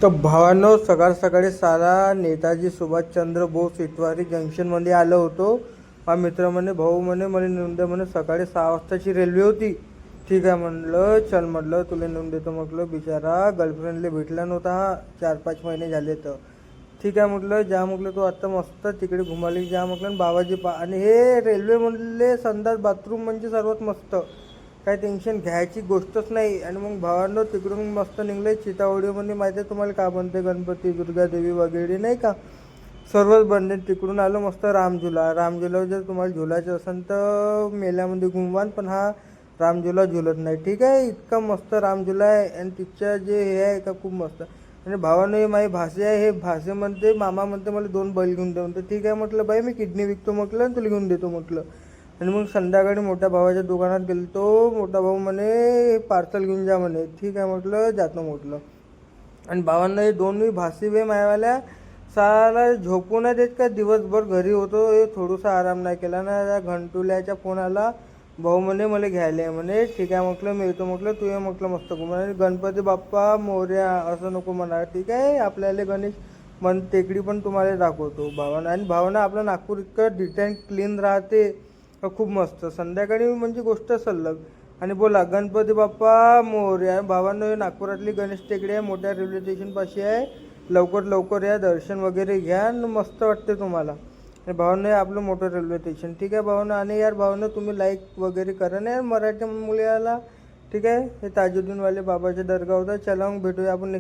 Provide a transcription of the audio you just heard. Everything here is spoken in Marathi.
तर भावांनो, सकाळ सकाळी सारा नेताजी सुभाषचंद्र बोस इतवारी जंक्शनमध्ये आलो होतो. माझा मित्र म्हणे, भाऊ म्हणे मला नेऊन दे म्हणे, सकाळी 6 वाजताची रेल्वे होती. ठीक आहे म्हणलं, चल म्हटलं तुला नेऊन देतो म्हटलं. बिचारा गर्लफ्रेंडला भेटला नव्हता हा 4-5 महिने झाले. तर ठीक आहे म्हटलं, जा म्हटलं तू आत्ता मस्त तिकडे घुमाली जा म्हटलं. बाबाजी आणि हे रेल्वे म्हणले संडास बाथरूम म्हणजे सर्वात मस्त, काय टेन्शन घ्यायची गोष्टच नाही. आणि मग भावांनो तिकडून मस्त निघले चितावडीमध्ये. माहिती आहे तुम्हाला का बनते, गणपती दुर्गादेवी वगैरे नाही का, सर्वच बनते. तिकडून आलो मस्त रामझुला जर तुम्हाला झुलायचं असेल तर मेल्यामध्ये घुमवान, पण हा रामझुला झुलत नाही. ठीक आहे, इतका मस्त रामझुला आहे. आणि तिच्या जे हे आहे का खूप मस्त. आणि भावानं हे माझी भाषे आहे, हे भाषे म्हणते मामा म्हणते मला 2 बैल घेऊन दे म्हणते. ठीक आहे म्हटलं, बाई मी किडनी विकतो म्हटलं आणि तुला घेऊन देतो म्हटलं. आणि मग संध्याकाळी मोठ्या भावाच्या दुकानात गेलो. तो मोठा भाऊ म्हणे पार्सल घेऊन जा म्हणे. ठीक आहे म्हटलं, जातो म्हटलं. आणि भावांना हे दोन्ही भाषी वे मायावाल्या साला झोपू नाही देत का. दिवसभर घरी होतो, हे थोडंसं आराम नाही केला ना. त्या घंटुल्याच्या फोन आला, भाऊ म्हणे मला घ्यायला आहे म्हणे. ठीक आहे म्हटलं, मी येतो म्हटलं, तू ये म्हटलं मस्त घुमा. गणपती बाप्पा मोरया असं नको म्हणा. ठीक आहे, आपल्याला गणेश मन टेकडी पण तुम्हाला दाखवतो भावानं. आणि भावानं आपलं नागपूर इतकं डिटेन क्लीन राहते, खूप मस्त. संध्याकाळी म्हणजे गोष्ट सल्लग. आणि बोला गणपती बाप्पा मोरया. भावांनो हे नागपुरातली गणेश टेकडी आहे, मोठ्या रेल्वे स्टेशनपाशी आहे. लवकर लवकर या, दर्शन वगैरे घ्या आणि मस्त वाटते तुम्हाला. आणि भावांनो हे आपलं मोठं रेल्वे स्टेशन. ठीक आहे भावांनो. आणि यार भावांनो तुम्ही लाईक वगैरे करा ना यार मराठी मुलाला. ठीक आहे, हे ताजुद्दीनवाले बाबाच्या दर्गा होता. चला मग भेटूया आपण नेक्स्ट.